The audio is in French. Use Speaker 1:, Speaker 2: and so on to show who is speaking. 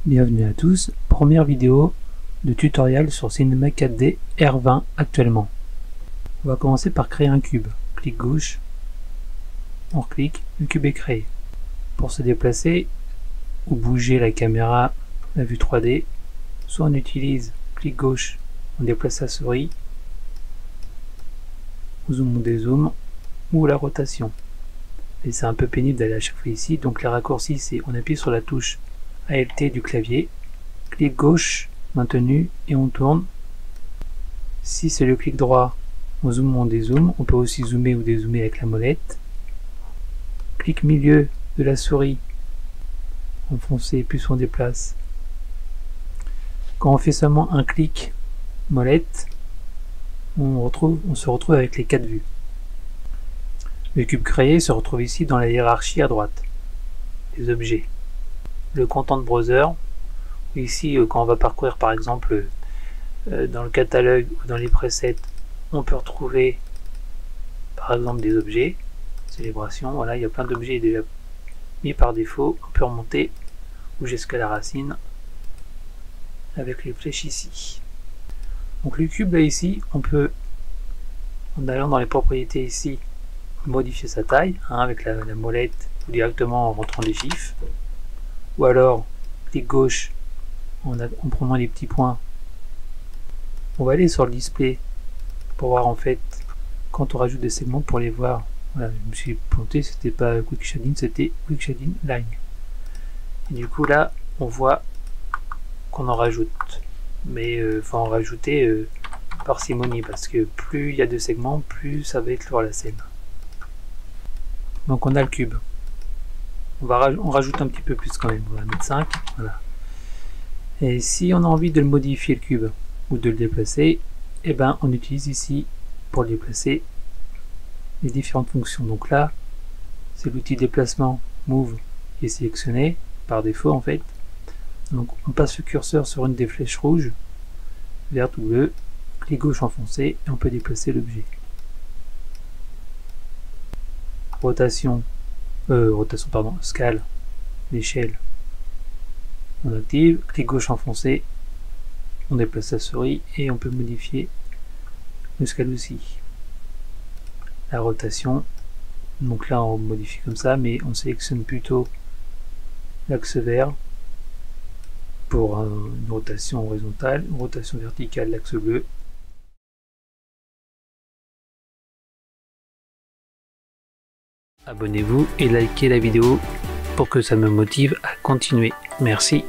Speaker 1: Bienvenue à tous, première vidéo de tutoriel sur Cinema 4D R20 actuellement. On va commencer par créer un cube. Clic gauche, on reclique, le cube est créé. Pour se déplacer ou bouger la caméra, la vue 3D, soit on utilise clic gauche, on déplace la souris, zoom ou dézoom, ou la rotation. Et c'est un peu pénible d'aller à chaque fois ici, donc les raccourcis c'est on appuie sur la touche ALT du clavier, clic gauche maintenu et on tourne. Si c'est le clic droit, on zoom ou on dézoome, on peut aussi zoomer ou dézoomer avec la molette. Clic milieu de la souris, enfoncer plus on déplace. Quand on fait seulement un clic molette, on se retrouve avec les 4 vues. Le cube créé se retrouve ici dans la hiérarchie à droite des objets. Le content browser, ici quand on va parcourir par exemple dans le catalogue ou dans les presets, on peut retrouver par exemple des objets, célébration, voilà, il y a plein d'objets déjà mis par défaut. On peut remonter ou jusqu'à la racine avec les flèches ici. Donc le cube là ici, on peut, en allant dans les propriétés ici, modifier sa taille avec la molette ou directement en rentrant des chiffres, ou alors clic gauche en prenant les petits points. On va aller sur le display pour voir en fait quand on rajoute des segments pour les voir. Voilà, je me suis planté, c'était pas quick shading, c'était quick shading line. Et du coup là on voit qu'on en rajoute, mais faut en rajouter parcimonie, parce que plus il y a de segments, plus ça va être lourd la scène. Donc on a le cube. On rajoute un petit peu plus quand même, on va mettre 5, voilà. Et si on a envie de le modifier le cube ou de le déplacer, et ben on utilise ici pour le déplacer les différentes fonctions. Donc là c'est l'outil déplacement move qui est sélectionné par défaut en fait. Donc on passe le curseur sur une des flèches rouges, verte ou bleue, clic gauche enfoncé et on peut déplacer l'objet. Rotation pardon, scale, l'échelle, on active, clic gauche enfoncé, on déplace la souris et on peut modifier le scale aussi. La rotation, donc là on modifie comme ça, mais on sélectionne plutôt l'axe vert pour une rotation horizontale, une rotation verticale l'axe bleu. Abonnez-vous et likez la vidéo pour que ça me motive à continuer. Merci.